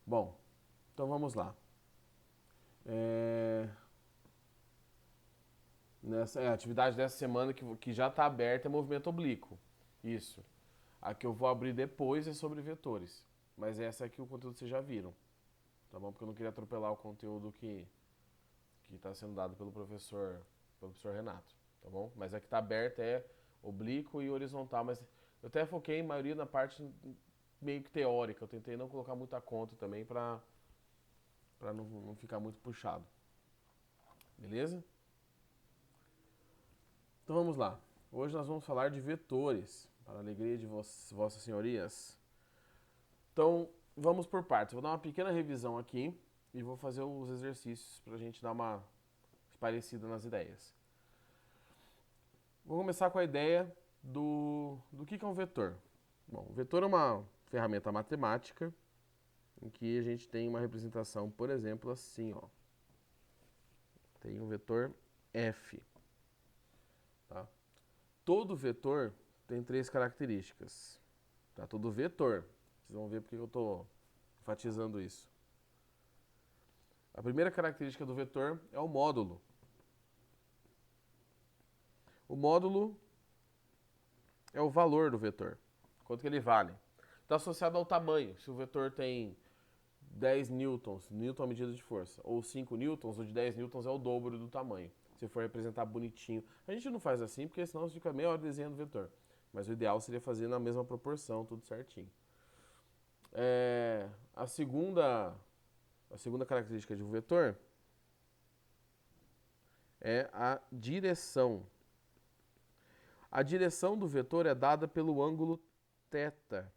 Bom, então vamos lá. A atividade dessa semana que já está aberta é movimento oblíquo. Isso. A que eu vou abrir depois é sobre vetores. Mas essa aqui o conteúdo vocês já viram. Tá bom? Porque eu não queria atropelar o conteúdo que está sendo dado pelo professor Renato. Tá bom? Mas a que está aberta é oblíquo e horizontal. Mas eu até foquei em maioria na parte meio que teórica. Eu tentei não colocar muita conta também para não ficar muito puxado. Beleza? Então vamos lá. Hoje nós vamos falar de vetores, para a alegria de vossas senhorias. Então vamos por partes. Vou dar uma pequena revisão aqui e vou fazer os exercícios para a gente dar uma parecida nas ideias. Vou começar com a ideia do que é um vetor. Bom, o vetor é uma ferramenta matemática em que a gente tem uma representação, por exemplo, assim, ó. Tem um vetor f. Tá? Todo vetor tem três características. Tá? Todo vetor. Vocês vão ver porque eu estou enfatizando isso. A primeira característica do vetor é o módulo. O módulo é o valor do vetor. Quanto que ele vale. Está associado ao tamanho. Se o vetor tem 10 newtons, newton é a medida de força, ou 5 newtons, o de 10 newtons é o dobro do tamanho. Se for representar bonitinho. A gente não faz assim, porque senão fica meia hora desenhando o vetor. Mas o ideal seria fazer na mesma proporção, tudo certinho. A segunda característica de um vetor é a direção. A direção do vetor é dada pelo ângulo θ.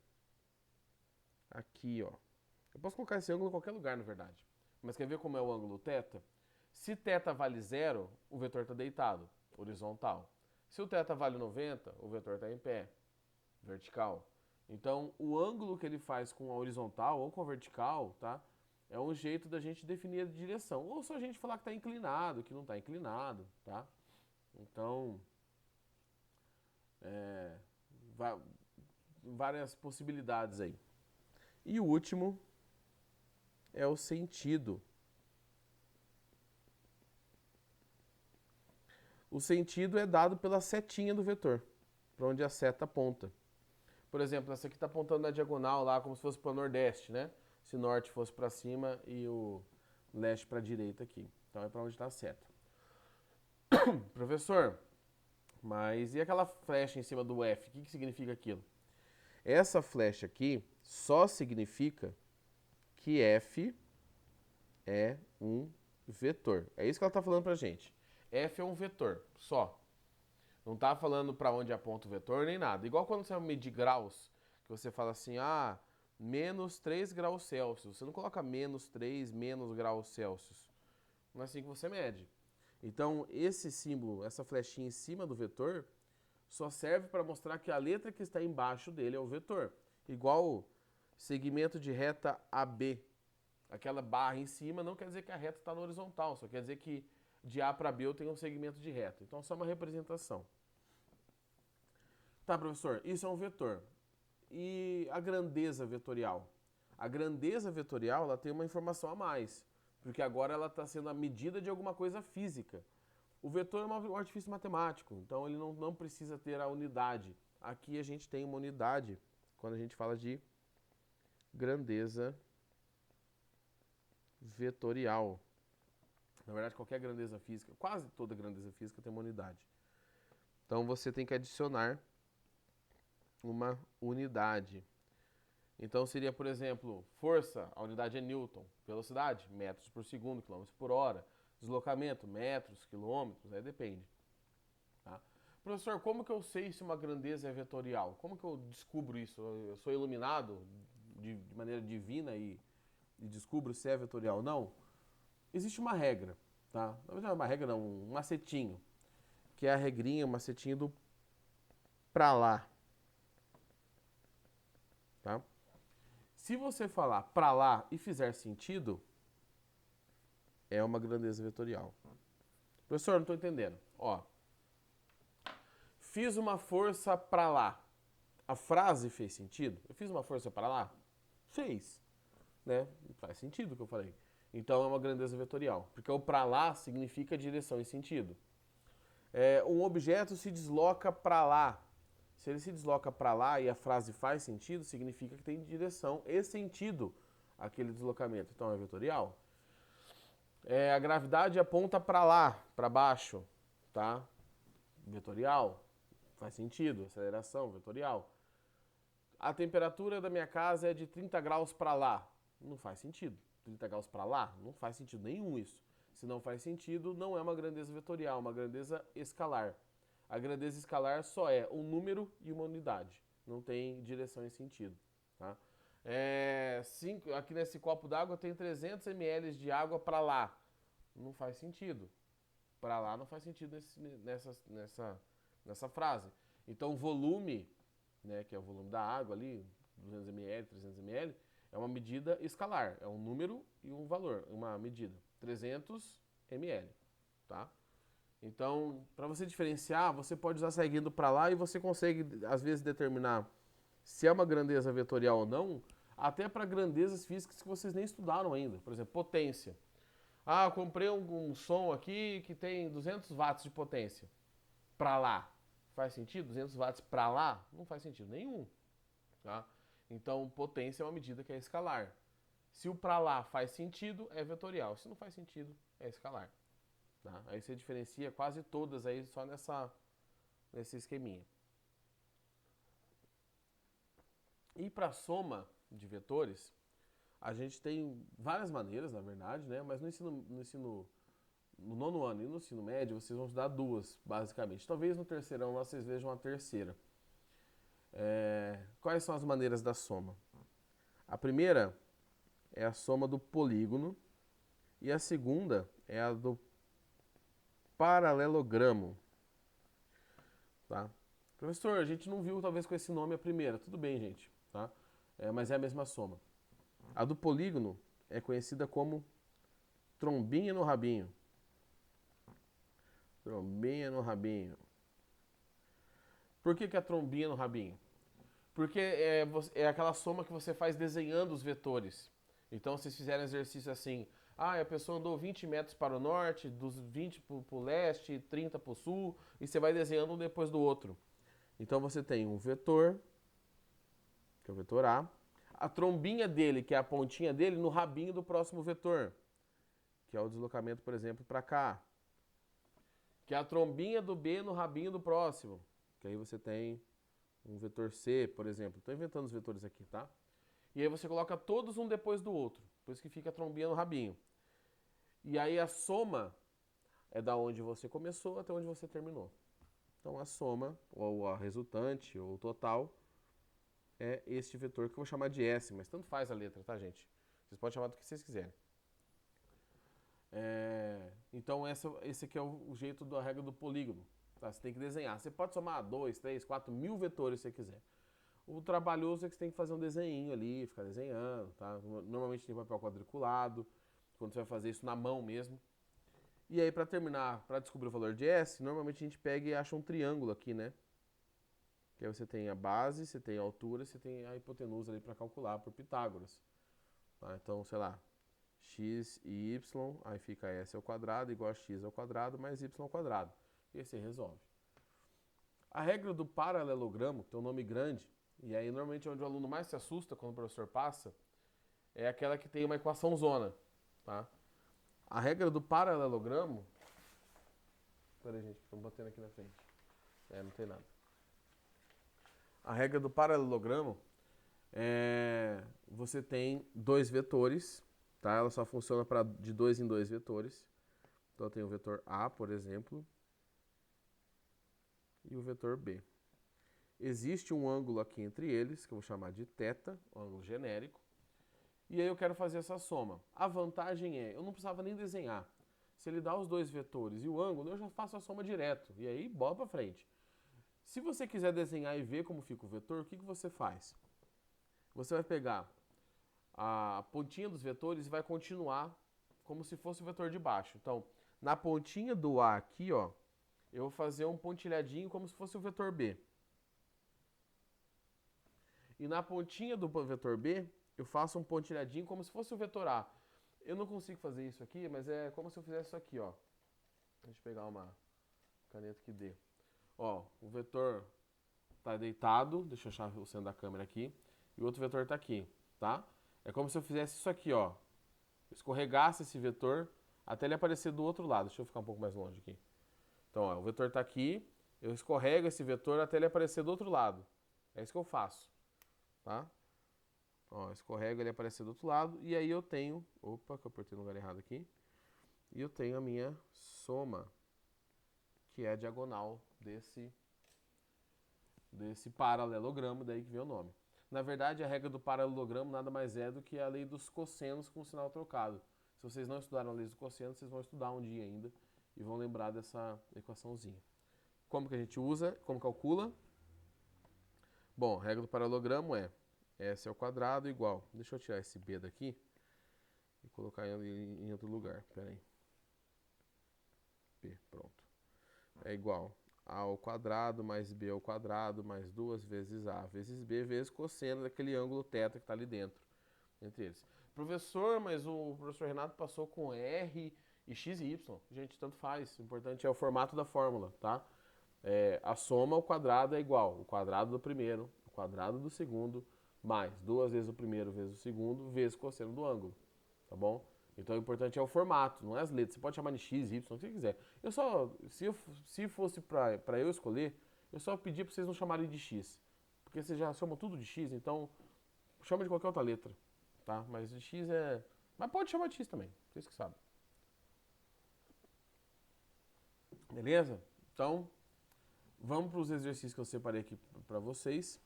Aqui, ó. Eu posso colocar esse ângulo em qualquer lugar, na verdade. Mas quer ver como é o ângulo θ? Se θ vale 0, o vetor está deitado, horizontal. Se o θ vale 90, o vetor está em pé, vertical. Então, o ângulo que ele faz com a horizontal ou com a vertical, tá? É um jeito da gente definir a direção. Ou só a gente falar que está inclinado, que não está inclinado, tá? Então, é, várias possibilidades aí. E o último é o sentido. O sentido é dado pela setinha do vetor, para onde a seta aponta. Por exemplo, essa aqui está apontando na diagonal lá, como se fosse para o nordeste, né? Se o norte fosse para cima e o leste para a direita aqui. Então é para onde está a seta. Professor, mas e aquela flecha em cima do F? O que significa aquilo? Essa flecha aqui só significa que F é um vetor. É isso que ela está falando para a gente. F é um vetor, só. Não está falando para onde aponta o vetor nem nada. Igual quando você vai medir graus, que você fala assim, menos 3 graus Celsius. Você não coloca menos 3, menos graus Celsius. Não é assim que você mede. Então, esse símbolo, essa flechinha em cima do vetor, só serve para mostrar que a letra que está embaixo dele é o vetor. Igual segmento de reta AB. Aquela barra em cima não quer dizer que a reta está na horizontal, só quer dizer que de A para B eu tenho um segmento de reta. Então, é só uma representação. Tá, professor, isso é um vetor. E a grandeza vetorial? A grandeza vetorial ela tem uma informação a mais, porque agora ela está sendo a medida de alguma coisa física. O vetor é um artifício matemático, então ele não precisa ter a unidade. Aqui a gente tem uma unidade quando a gente fala de grandeza vetorial. Na verdade, qualquer grandeza física, quase toda grandeza física tem uma unidade. Então você tem que adicionar uma unidade. Então seria, por exemplo, força, a unidade é Newton. Velocidade, metros por segundo, quilômetros por hora. Deslocamento, metros, quilômetros, aí depende. Tá? Professor, como que eu sei se uma grandeza é vetorial? Como que eu descubro isso? Eu sou iluminado de maneira divina e descubro se é vetorial ou não? Existe uma regra, tá? Não é uma regra não, um macetinho. Que é a regrinha, o macetinho do pra lá. Tá? Se você falar pra lá e fizer sentido, é uma grandeza vetorial. Professor, não estou entendendo. Ó, fiz uma força pra lá. A frase fez sentido? Eu fiz uma força pra lá? Fez. Né? Faz sentido o que eu falei. Então é uma grandeza vetorial, porque o para lá significa direção e sentido. Um objeto se desloca para lá. Se ele se desloca para lá e a frase faz sentido, significa que tem direção e sentido aquele deslocamento. Então é vetorial. A gravidade aponta para lá, para baixo, tá? Vetorial. Faz sentido. Aceleração, vetorial. A temperatura da minha casa é de 30 graus para lá. Não faz sentido. 30 graus para lá? Não faz sentido nenhum isso. Se não faz sentido, não é uma grandeza vetorial, é uma grandeza escalar. A grandeza escalar só é um número e uma unidade. Não tem direção e sentido. Tá? Aqui nesse copo d'água tem 300 ml de água para lá. Não faz sentido. Para lá não faz sentido nessa frase. Então, volume, né, que é o volume da água ali, 200 ml, 300 ml, é uma medida escalar. É um número e um valor, uma medida. 300 ml, tá? Então, para você diferenciar, você pode usar seguindo para lá e você consegue, às vezes, determinar se é uma grandeza vetorial ou não, até para grandezas físicas que vocês nem estudaram ainda. Por exemplo, potência. Ah, eu comprei um som aqui que tem 200 watts de potência. Para lá. Faz sentido? 200 watts para lá? Não faz sentido nenhum. Tá? Então, potência é uma medida que é escalar. Se o para lá faz sentido, é vetorial. Se não faz sentido, é escalar. Tá? Aí você diferencia quase todas aí só nesse esqueminha. E para soma de vetores, a gente tem várias maneiras, na verdade, né? Mas no nono ano e no ensino médio, vocês vão estudar duas, basicamente. Talvez no terceirão lá vocês vejam a terceira. Quais são as maneiras da soma? A primeira é a soma do polígono e a segunda é a do paralelogramo. Tá? Professor, a gente não viu talvez com esse nome a primeira. Tudo bem, gente. Tá? Mas é a mesma soma. A do polígono é conhecida como trombinha no rabinho. Trombinha no rabinho. Por que é trombinha no rabinho? Porque é aquela soma que você faz desenhando os vetores. Então, vocês fizeram exercício assim, a pessoa andou 20 metros para o norte, dos 20 para o leste, 30 para o sul, e você vai desenhando um depois do outro. Então, você tem um vetor, que é o vetor a trombinha dele, que é a pontinha dele, no rabinho do próximo vetor, que é o deslocamento, por exemplo, para cá. Que é a trombinha do B no rabinho do próximo, que aí você tem um vetor C, por exemplo. Estou inventando os vetores aqui, tá? E aí você coloca todos um depois do outro. Por isso que fica a trombinha no rabinho. E aí a soma é da onde você começou até onde você terminou. Então a soma, ou a resultante, ou o total, é este vetor que eu vou chamar de S, mas tanto faz a letra, tá, gente? Vocês podem chamar do que vocês quiserem. Então esse aqui é o jeito da regra do polígono. Tá? Você tem que desenhar. Você pode somar 2, 3, 4 mil vetores se você quiser. O trabalhoso é que você tem que fazer um desenho ali, ficar desenhando, tá? Normalmente tem papel quadriculado, quando você vai fazer isso na mão mesmo. E aí, para terminar, para descobrir o valor de S, normalmente a gente pega e acha um triângulo aqui, né? Que aí você tem a base, você tem a altura, você tem a hipotenusa ali para calcular por Pitágoras. Tá? Então, sei lá, x e y, aí fica S ao quadrado igual a x ao quadrado mais y ao quadrado. E aí você resolve. A regra do paralelogramo, que tem um nome grande, e aí normalmente é onde o aluno mais se assusta quando o professor passa, é aquela que tem uma equação zona, tá? A regra do paralelogramo... Peraí, gente, estão batendo aqui na frente. Não tem nada. A regra do paralelogramo você tem dois vetores, tá? Ela só funciona de dois em dois vetores. Então eu tenho o vetor A, por exemplo, e o vetor B. Existe um ângulo aqui entre eles, que eu vou chamar de θ, um ângulo genérico. E aí eu quero fazer essa soma. A vantagem eu não precisava nem desenhar. Se ele dá os dois vetores e o ângulo, eu já faço a soma direto. E aí, bola pra frente. Se você quiser desenhar e ver como fica o vetor, o que você faz? Você vai pegar a pontinha dos vetores e vai continuar como se fosse o vetor de baixo. Então, na pontinha do A aqui, ó, eu vou fazer um pontilhadinho como se fosse o vetor B. E na pontinha do vetor B, eu faço um pontilhadinho como se fosse o vetor A. Eu não consigo fazer isso aqui, mas é como se eu fizesse isso aqui, ó. Deixa eu pegar uma caneta que dê. Ó, o vetor tá deitado, deixa eu achar o centro da câmera aqui, e o outro vetor tá aqui, tá? É como se eu fizesse isso aqui, ó. Escorregasse esse vetor até ele aparecer do outro lado. Deixa eu ficar um pouco mais longe aqui. Então, ó, o vetor tá aqui, eu escorrego esse vetor até ele aparecer do outro lado. É isso que eu faço, tá? Ó, escorrego ele aparecer do outro lado, e aí eu tenho... Opa, que eu apertei no lugar errado aqui. E eu tenho a minha soma, que é a diagonal desse paralelogramo, daí que vem o nome. Na verdade, a regra do paralelogramo nada mais é do que a lei dos cossenos com o sinal trocado. Se vocês não estudaram a lei dos cossenos, vocês vão estudar um dia ainda e vão lembrar dessa equaçãozinha. Como que a gente usa? Como calcula? Bom, a regra do paralelogramo é S ao quadrado igual... Deixa eu tirar esse B daqui e colocar ele em outro lugar. Pera aí. P, pronto. É igual A ao quadrado mais B ao quadrado mais 2 vezes A vezes B vezes cosseno daquele ângulo θ que está ali dentro, entre eles. Professor, mas o professor Renato passou com R e X e Y. Gente, tanto faz. O importante é o formato da fórmula, tá? A soma ao quadrado é igual o quadrado do primeiro, o quadrado do segundo, mais 2 vezes o primeiro vezes o segundo, vezes o cosseno do ângulo, tá bom? Então o importante é o formato, não é as letras. Você pode chamar de X, Y, o que você quiser. Eu só, se fosse pra eu escolher, eu só pedia pra vocês não chamarem de X. Porque vocês já chamam tudo de X, então chama de qualquer outra letra, tá? Mas de X é... Mas pode chamar de X também, vocês que sabem. Beleza? Então, vamos para os exercícios que eu separei aqui para vocês.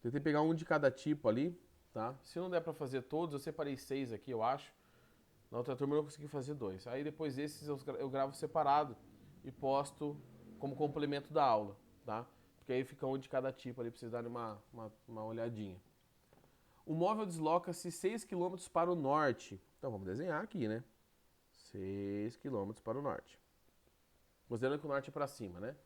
Tentei pegar um de cada tipo ali, tá? Se não der para fazer todos, eu separei 6 aqui, eu acho. Na outra turma eu não consegui fazer 2. Aí depois desses eu gravo separado e posto como complemento da aula, tá? Porque aí fica um de cada tipo ali para vocês darem uma olhadinha. O móvel desloca-se 6 km para o norte. Então vamos desenhar aqui, né? 6 km para o norte. Considerando que o norte é para cima, né?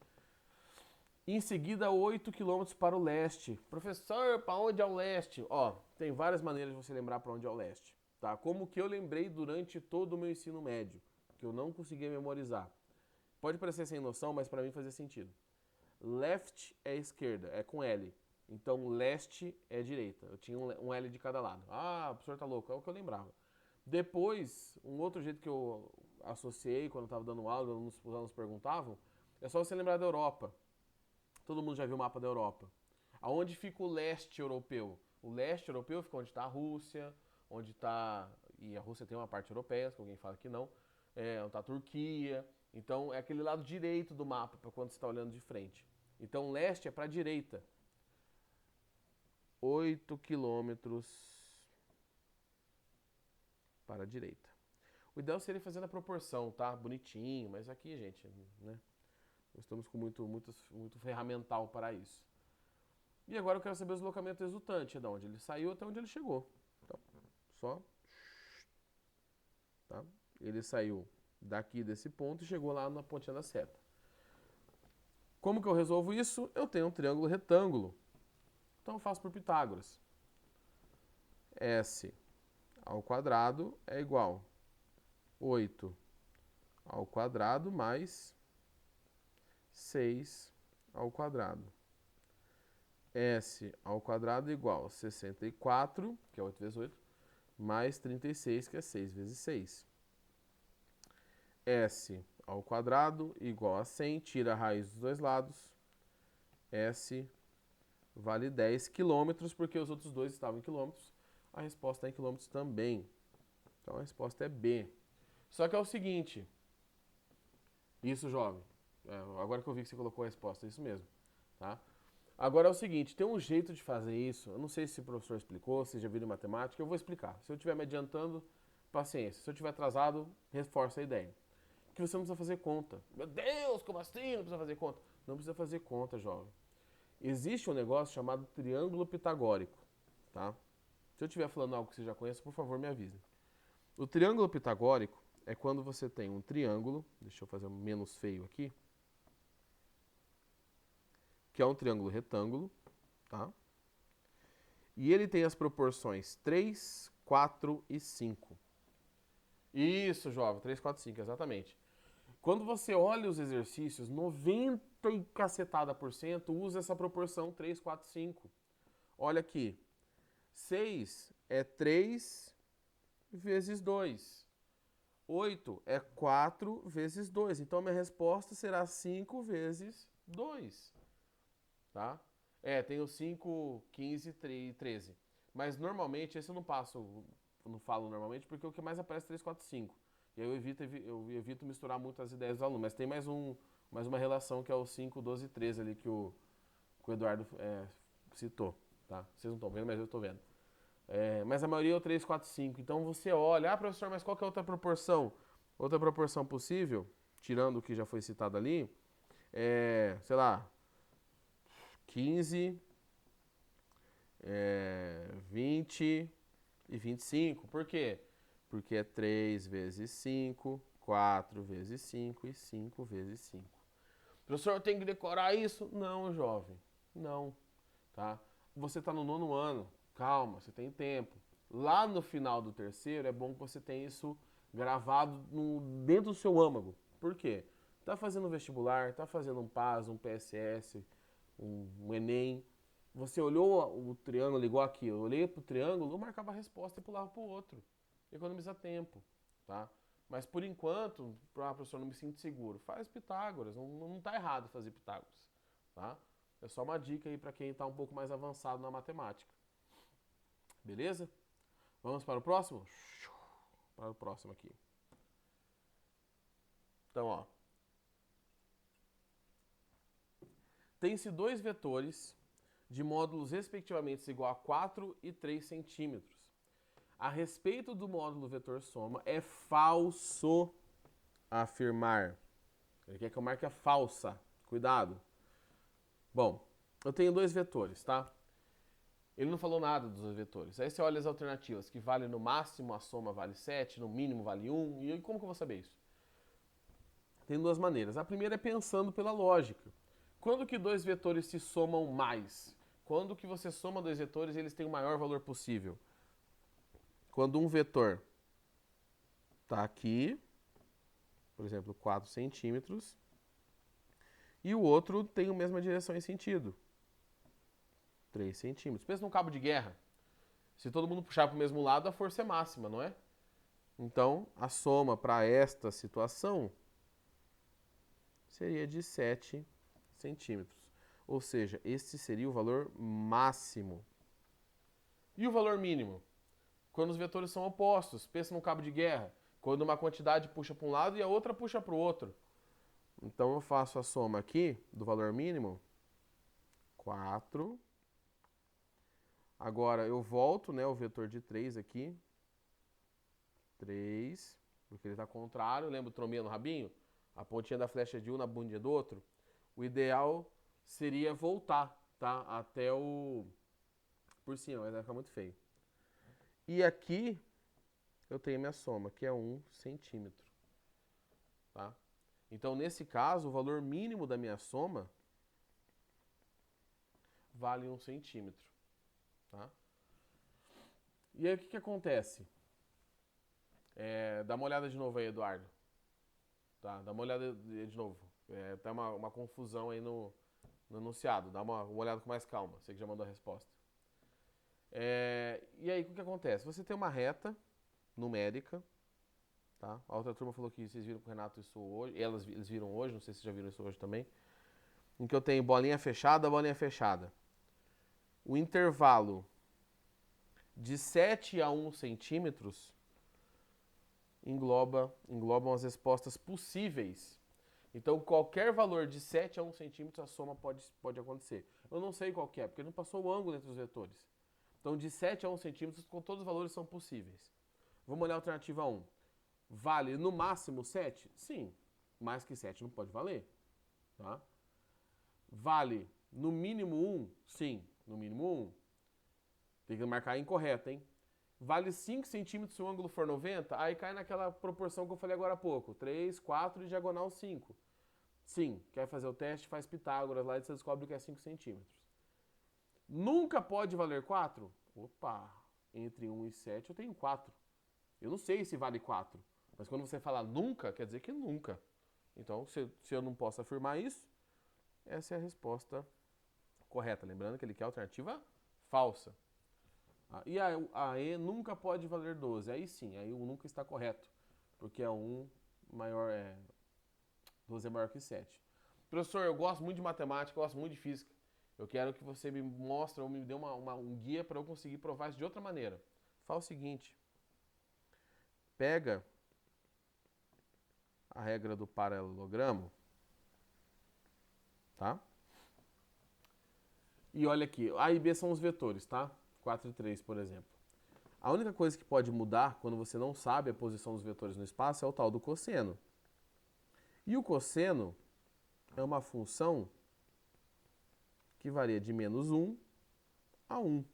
Em seguida, 8 km para o leste. Professor, para onde é o leste? Ó, tem várias maneiras de você lembrar para onde é o leste, tá? Como que eu lembrei durante todo o meu ensino médio, que eu não conseguia memorizar. Pode parecer sem noção, mas para mim fazia sentido. Left é esquerda, é com L. Então, leste é direita. Eu tinha um L de cada lado. Ah, o professor tá louco, é o que eu lembrava. Depois, um outro jeito que eu associei quando eu estava dando aula, os alunos perguntavam, é só você lembrar da Europa. Todo mundo já viu o mapa da Europa. Aonde fica o leste europeu? O leste europeu fica onde está a Rússia, onde está... E a Rússia tem uma parte europeia, se alguém fala que não. Onde está a Turquia. Então, é aquele lado direito do mapa, para quando você está olhando de frente. Então, leste é para a direita. 8 quilômetros para a direita. O ideal seria fazer na proporção, tá? Bonitinho, mas aqui, gente, né? Nós estamos com muito ferramental para isso. E agora eu quero saber o deslocamento resultante, de onde ele saiu até onde ele chegou. Então, só... Tá? Ele saiu daqui desse ponto e chegou lá na pontinha da seta. Como que eu resolvo isso? Eu tenho um triângulo retângulo. Então eu faço por Pitágoras. S ao quadrado é igual a 8 ao quadrado mais 6 ao quadrado. S ao quadrado é igual a 64, que é 8 vezes 8, mais 36, que é 6 vezes 6. S ao quadrado igual a 100, tira a raiz dos dois lados. S vale 10 quilômetros, porque os outros dois estavam em quilômetros. A resposta é em quilômetros também. Então a resposta é B. Só que é o seguinte. Isso, jovem. Agora que eu vi que você colocou a resposta, é isso mesmo. Tá? Agora é o seguinte, tem um jeito de fazer isso. Eu não sei se o professor explicou, se já viram matemática, eu vou explicar. Se eu estiver me adiantando, paciência. Se eu estiver atrasado, reforça a ideia. Que você não precisa fazer conta. Meu Deus, como assim? Não precisa fazer conta. Não precisa fazer conta, jovem. Existe um negócio chamado triângulo pitagórico, tá? Se eu estiver falando algo que você já conhece, por favor, me avise. O triângulo pitagórico é quando você tem um triângulo, deixa eu fazer um menos feio aqui, que é um triângulo retângulo, tá? E ele tem as proporções 3, 4 e 5. Isso, jovem, 3, 4, 5, exatamente. Quando você olha os exercícios, 90 e cacetada por cento usa essa proporção 3, 4, 5. Olha aqui. 6 é 3 vezes 2. 8 é 4 vezes 2. Então, minha resposta será 5 vezes 2. Tá? Tem o 5, 15 e 13. Mas, normalmente, esse eu não falo normalmente, porque o que mais aparece é 3, 4, 5. E aí eu evito misturar muito as ideias do aluno. Mas tem mais uma relação que é o 5, 12 e 13 ali que o Eduardo citou. Tá? Vocês não estão vendo, mas eu estou vendo. Mas a maioria é o 3, 4, 5. Então você olha, professor, mas qual que é a outra proporção? Outra proporção possível, tirando o que já foi citado ali, sei lá, 15, 20 e 25. Por quê? Porque é 3 vezes 5, 4 vezes 5 e 5 vezes 5. Professor, eu tenho que decorar isso? Não, jovem. Não. Tá? Você está no 9º ano. Calma, você tem tempo. Lá no final do 3º, é bom que você tenha isso gravado dentro do seu âmago. Por quê? Tá fazendo um vestibular, tá fazendo um PAS, um PSS, um Enem. Você olhou o triângulo igual aqui. Eu olhei pro triângulo, eu marcava a resposta e pulava pro outro. Economiza tempo, tá? Mas por enquanto, professor, não me sinto seguro. Faz Pitágoras, não tá errado fazer Pitágoras, tá? É só uma dica aí para quem está um pouco mais avançado na matemática. Beleza? Vamos para o próximo? Para o próximo aqui. Então, ó. Tem-se dois vetores de módulos respectivamente igual a 4 e 3 centímetros. A respeito do módulo vetor soma, é falso afirmar. Ele quer que eu marque a falsa. Cuidado. Bom, eu tenho dois vetores, tá? Ele não falou nada dos dois vetores. Aí você olha as alternativas, que vale no máximo a soma vale 7, no mínimo vale 1. E como que eu vou saber isso? Tem duas maneiras. A primeira é pensando pela lógica. Quando que dois vetores se somam mais? Quando que você soma dois vetores e eles têm o maior valor possível? Quando um vetor está aqui, por exemplo, 4 centímetros, e o outro tem a mesma direção em sentido, 3 centímetros. Pensa num cabo de guerra. Se todo mundo puxar para o mesmo lado, a força é máxima, não é? Então, a soma para esta situação seria de 7 centímetros. Ou seja, este seria o valor máximo. E o valor mínimo? Quando os vetores são opostos. Pensa num cabo de guerra. Quando uma quantidade puxa para um lado e a outra puxa para o outro. Então, eu faço a soma aqui do valor mínimo, 4. Agora, eu volto, né, o vetor de 3 aqui. 3, porque ele está contrário. Lembra o trombinha no rabinho? A pontinha da flecha de um na bundinha do outro. O ideal seria voltar, tá? Até o... por cima, mas vai ficar muito feio. E aqui eu tenho minha soma, que é 1 centímetro. Tá? Então, nesse caso, o valor mínimo da minha soma vale 1 centímetro. Tá? E aí, o que acontece? Dá uma olhada de novo aí, Eduardo. Tá? Dá uma olhada de novo. Tá uma confusão aí no enunciado. Dá uma olhada com mais calma. Você que já mandou a resposta. E aí, o que acontece? Você tem uma reta numérica. Tá? A outra turma falou que vocês viram com o Renato isso hoje. Eles viram hoje, não sei se vocês já viram isso hoje também. Em que eu tenho bolinha fechada, bolinha fechada. O intervalo de 7 a 1 centímetros englobam as respostas possíveis. Então, qualquer valor de 7 a 1 centímetro, a soma pode acontecer. Eu não sei qual que é, porque não passou o ângulo entre os vetores. Então, de 7 a 1 centímetros, todos os valores são possíveis. Vamos olhar a alternativa 1. Vale no máximo 7? Sim. Mais que 7 não pode valer. Tá? Vale no mínimo 1? Sim. No mínimo 1. Tem que marcar incorreto, hein? Vale 5 centímetros se o ângulo for 90? Aí cai naquela proporção que eu falei agora há pouco. 3, 4 e diagonal 5. Sim. Quer fazer o teste? Faz Pitágoras lá e você descobre que é 5 centímetros. Nunca pode valer 4? Opa, entre 1 e 7 eu tenho 4. Eu não sei se vale 4, mas quando você fala nunca, quer dizer que nunca. Então, se eu não posso afirmar isso, essa é a resposta correta. Lembrando que ele quer a alternativa falsa. E a E nunca pode valer 12. Aí sim, aí o nunca está correto. Porque é 1 maior, 12 é maior que 7. Professor, eu gosto muito de matemática, eu gosto muito de física. Eu quero que você me mostre ou me dê um guia para eu conseguir provar isso de outra maneira. Fala o seguinte: pega a regra do paralelogramo, tá? E olha aqui, A e B são os vetores, tá? 4 e 3, por exemplo. A única coisa que pode mudar quando você não sabe a posição dos vetores no espaço é o tal do cosseno. E o cosseno é uma função que varia de menos 1 a 1.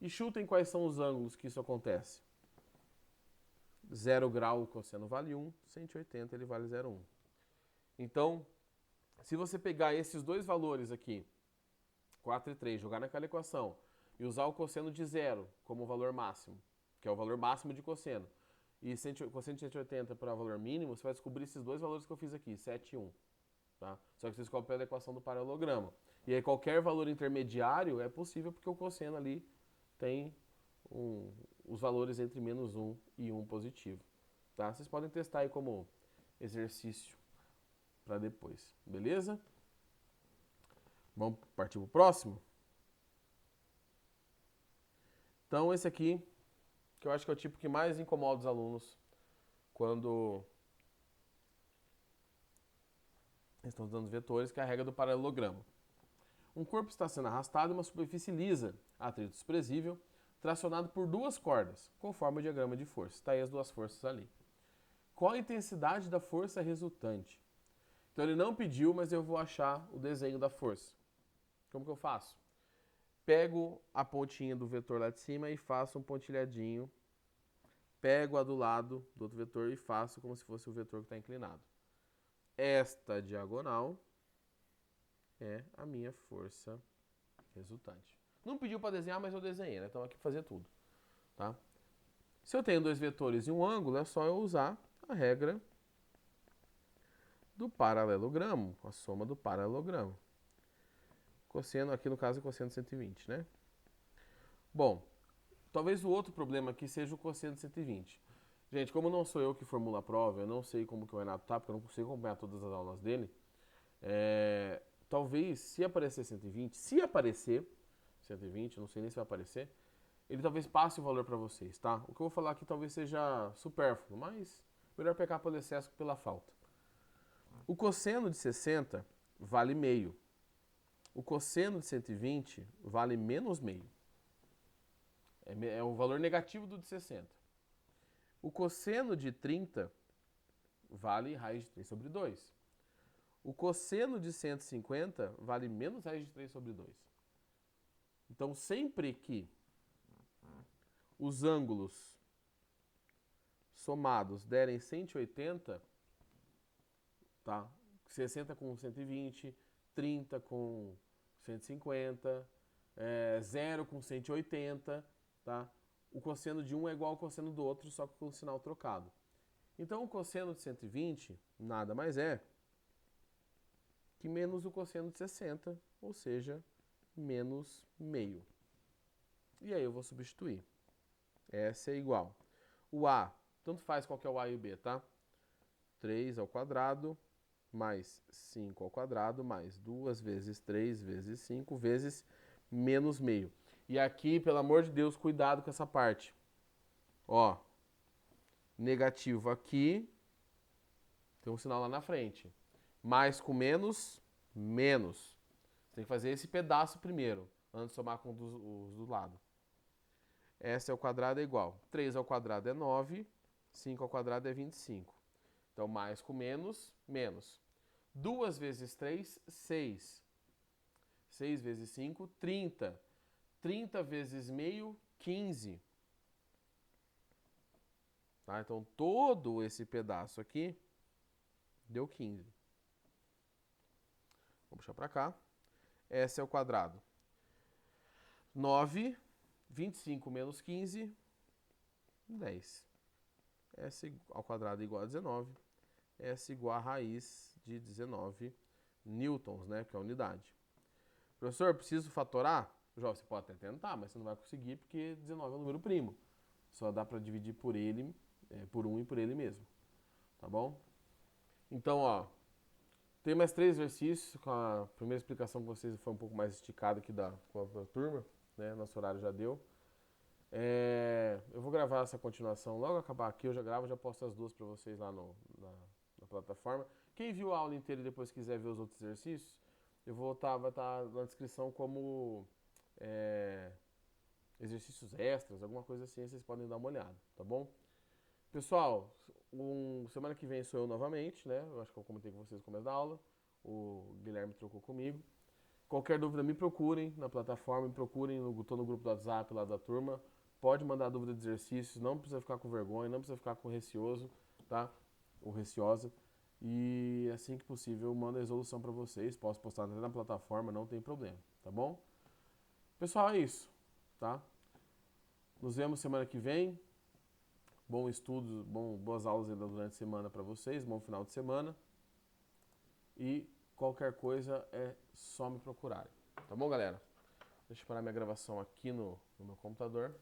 E chutem quais são os ângulos que isso acontece. 0 grau o cosseno vale 1, 180 ele vale 0,1. Então, se você pegar esses dois valores aqui, 4 e 3, jogar naquela equação e usar o cosseno de 0 como valor máximo, que é o valor máximo de cosseno, e cosseno de 180 para o valor mínimo, você vai descobrir esses dois valores que eu fiz aqui, 7 e 1. Tá? Só que você descobre pela equação do paralelogramo. E aí qualquer valor intermediário é possível porque o cosseno ali tem os valores entre menos 1 e 1 positivo. Tá? Vocês podem testar aí como exercício para depois. Beleza? Vamos partir para o próximo? Então esse aqui, que eu acho que é o tipo que mais incomoda os alunos quando estão usando os vetores, que é a regra do paralelogramo. Um corpo está sendo arrastado em uma superfície lisa, atrito desprezível, tracionado por duas cordas, conforme o diagrama de força. Está aí as duas forças ali. Qual a intensidade da força resultante? Então ele não pediu, mas eu vou achar o desenho da força. Como que eu faço? Pego a pontinha do vetor lá de cima e faço um pontilhadinho. Pego a do lado do outro vetor e faço como se fosse o vetor que está inclinado. Esta diagonal é a minha força resultante. Não pediu para desenhar, mas eu desenhei, né? Então aqui para fazer tudo. Tá? Se eu tenho dois vetores e um ângulo, é só eu usar a regra do paralelogramo, a soma do paralelogramo. Cosseno, aqui no caso é cosseno de 120, né? Bom, talvez o outro problema aqui seja o cosseno de 120. Gente, como não sou eu que formulo a prova, eu não sei como que o Renato tá, porque eu não consigo acompanhar todas as aulas dele. Talvez, se aparecer 120, se aparecer 120, não sei nem se vai aparecer, ele talvez passe o valor para vocês, tá? O que eu vou falar aqui talvez seja supérfluo, mas melhor pecar pelo excesso que pela falta. O cosseno de 60 vale meio. O cosseno de 120 vale menos meio. É o valor negativo do de 60. O cosseno de 30 vale raiz de 3 sobre 2. O cosseno de 150 vale menos raiz de 3 sobre 2. Então, sempre que os ângulos somados derem 180, tá? 60 com 120, 30 com 150, 0 com 180, tá? O cosseno de um é igual ao cosseno do outro, só que com o sinal trocado. Então, o cosseno de 120 nada mais é que menos o cosseno de 60, ou seja, menos meio. E aí eu vou substituir. S é igual. O A, tanto faz qual que é o A e o B, tá? 3 ao quadrado mais 5 ao quadrado mais 2 vezes 3 vezes 5 vezes menos meio. E aqui, pelo amor de Deus, cuidado com essa parte. Ó, negativo aqui, tem um sinal lá na frente. Mais com menos, menos. Você tem que fazer esse pedaço primeiro, antes de somar com os do lado. S ao quadrado é igual. 3 ao quadrado é 9, 5 ao quadrado é 25. Então, mais com menos, menos. 2 vezes 3, 6. 6 vezes 5, 30. 30 vezes meio, 15. Tá? Então, todo esse pedaço aqui deu 15. Vou puxar para cá. S ao quadrado. 9 25 menos 15, 10. S ao quadrado igual a 19. S igual a raiz de 19 newtons, né? Que é a unidade. Professor, preciso fatorar? Jovem, você pode até tentar, mas você não vai conseguir porque 19 é um número primo. Só dá para dividir por ele, por 1 e por ele mesmo. Tá bom? Então, ó, tem mais 3 exercícios. Com a primeira explicação que vocês foi um pouco mais esticada aqui com a turma, né? Nosso horário já deu. Eu vou gravar essa continuação logo acabar aqui. Eu já gravo, já posto as duas para vocês lá na plataforma. Quem viu a aula inteira e depois quiser ver os outros exercícios, vai estar na descrição como exercícios extras, alguma coisa assim, vocês podem dar uma olhada, tá bom? Pessoal, semana que vem sou eu novamente, né? Eu acho que eu comentei com vocês no começo da aula. O Guilherme trocou comigo. Qualquer dúvida, me procurem na plataforma, me procurem, tô no grupo do WhatsApp lá da turma. Pode mandar dúvida de exercícios, não precisa ficar com vergonha, não precisa ficar com receoso, tá? Ou receosa. E assim que possível, eu mando a resolução para vocês. Posso postar até na plataforma, não tem problema, tá bom? Pessoal, é isso, tá? Nos vemos semana que vem. Bom estudo, boas aulas durante a semana para vocês, bom final de semana. E qualquer coisa é só me procurarem. Tá bom, galera? Deixa eu parar minha gravação aqui no meu computador.